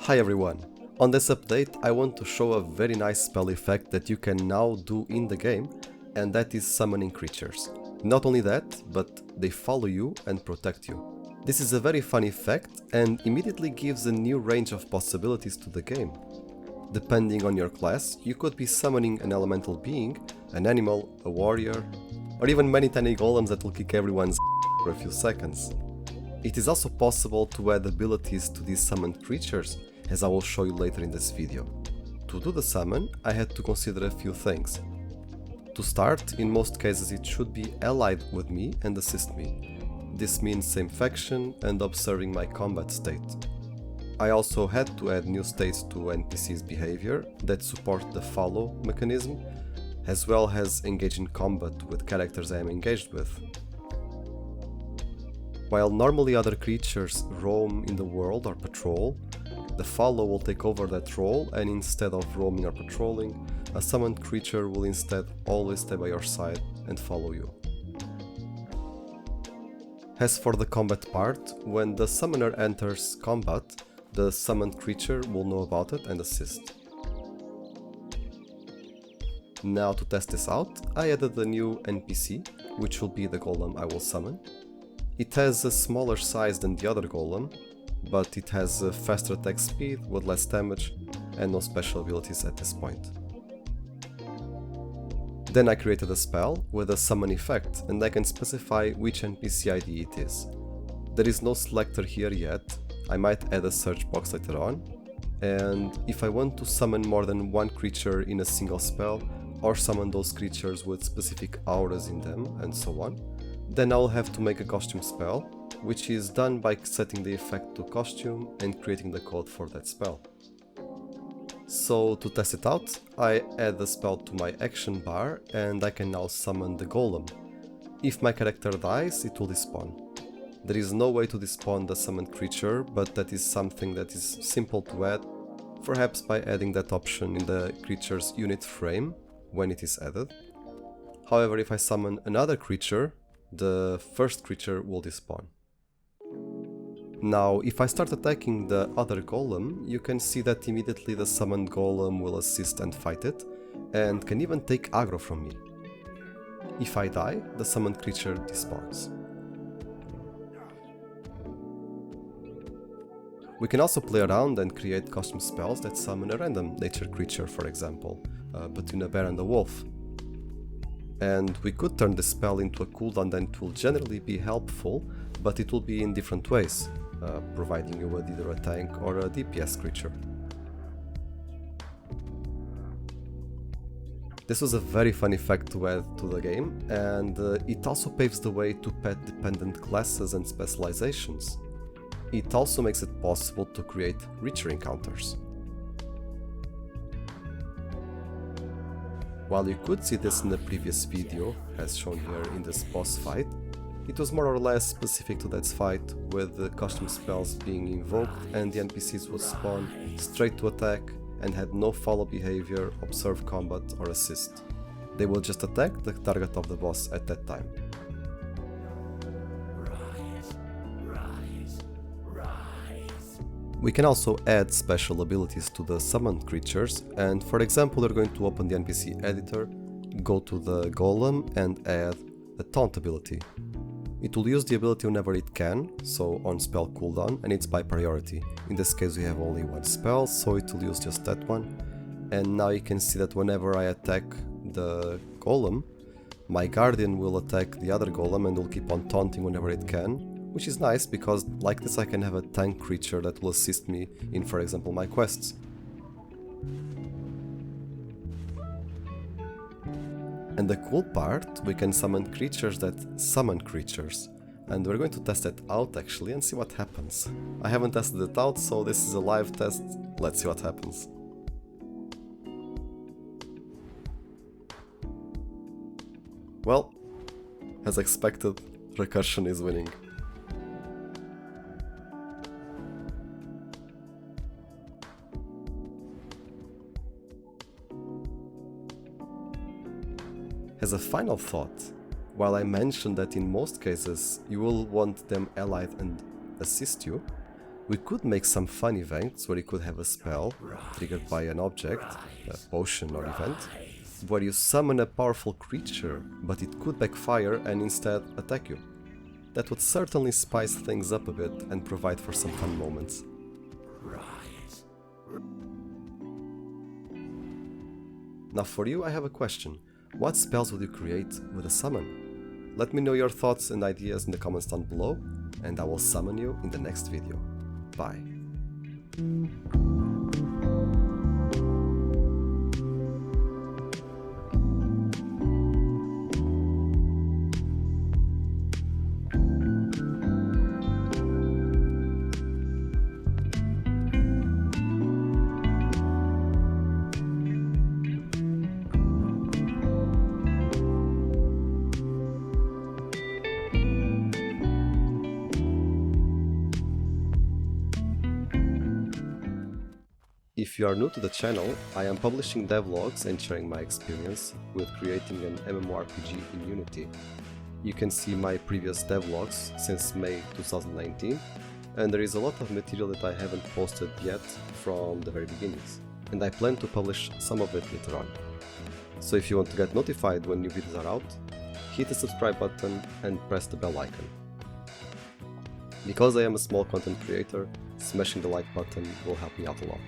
Hi everyone! On this update I want to show a very nice spell effect that you can now do in the game, and that is summoning creatures. Not only that, but they follow you and protect you. This is a very fun effect and immediately gives a new range of possibilities to the game. Depending on your class, you could be summoning an elemental being, an animal, a warrior, or even many tiny golems that will kick everyone's for a few seconds. It is also possible to add abilities to these summoned creatures, as I will show you later in this video. To do the summon, I had to consider a few things. To start, in most cases it should be allied with me and assist me. This means same faction and observing my combat state. I also had to add new states to NPC's behavior that support the follow mechanism, as well as engage in combat with characters I am engaged with. While normally other creatures roam in the world or patrol, the follow will take over that role, and instead of roaming or patrolling, a summoned creature will instead always stay by your side and follow you. As for the combat part, when the summoner enters combat, the summoned creature will know about it and assist. Now to test this out, I added a new NPC, which will be the golem I will summon. It has a smaller size than the other golem, but it has a faster attack speed with less damage and no special abilities at this point. Then I created a spell with a summon effect, and I can specify which NPC ID it is. There is no selector here yet, I might add a search box later on, and if I want to summon more than one creature in a single spell, or summon those creatures with specific auras in them, and so on, then I'll have to make a costume spell, which is done by setting the effect to costume and creating the code for that spell. So to test it out, I add the spell to my action bar and I can now summon the golem. If my character dies, it will despawn. There is no way to despawn the summoned creature, but that is something that is simple to add, perhaps by adding that option in the creature's unit frame when it is added. However, if I summon another creature, the first creature will despawn. Now, if I start attacking the other golem, you can see that immediately the summoned golem will assist and fight it, and can even take aggro from me. If I die, the summoned creature despawns. We can also play around and create custom spells that summon a random nature creature, for example, between a bear and a wolf. And we could turn this spell into a cooldown that will generally be helpful, but it will be in different ways, providing you with either a tank or a DPS creature. This was a very fun effect to add to the game, and it also paves the way to pet-dependent classes and specializations. It also makes it possible to create richer encounters. While you could see this in the previous video, as shown here in this boss fight, it was more or less specific to that fight, with the custom spells being invoked and the NPCs would spawn straight to attack and had no follow behavior, observe combat or assist. They will just attack the target of the boss at that time. We can also add special abilities to the summoned creatures, and for example we're going to open the NPC editor, go to the golem and add a taunt ability. It will use the ability whenever it can, so on spell cooldown, and it's by priority. In this case we have only one spell, so it will use just that one. And now you can see that whenever I attack the golem, my guardian will attack the other golem and will keep on taunting whenever it can. Which is nice, because like this I can have a tank creature that will assist me in, for example, my quests. And the cool part, we can summon creatures that summon creatures. And we're going to test it out actually and see what happens. I haven't tested it out, so this is a live test. Let's see what happens. Well, as expected, recursion is winning. As a final thought, while I mentioned that in most cases you will want them allied and assist you, We could make some fun events where you could have a spell triggered by an object, a potion or event, where you summon a powerful creature, but it could backfire and instead attack you. That would certainly spice things up a bit and provide for some fun moments. Now for you, I have a question. What spells would you create with a summon? Let me know your thoughts and ideas in the comments down below, and I will summon you in the next video. Bye. If you are new to the channel, I am publishing devlogs and sharing my experience with creating an MMORPG in Unity. You can see my previous devlogs since May 2019, and there is a lot of material that I haven't posted yet from the very beginnings, and I plan to publish some of it later on. So if you want to get notified when new videos are out, hit the subscribe button and press the bell icon. Because I am a small content creator, smashing the like button will help me out a lot.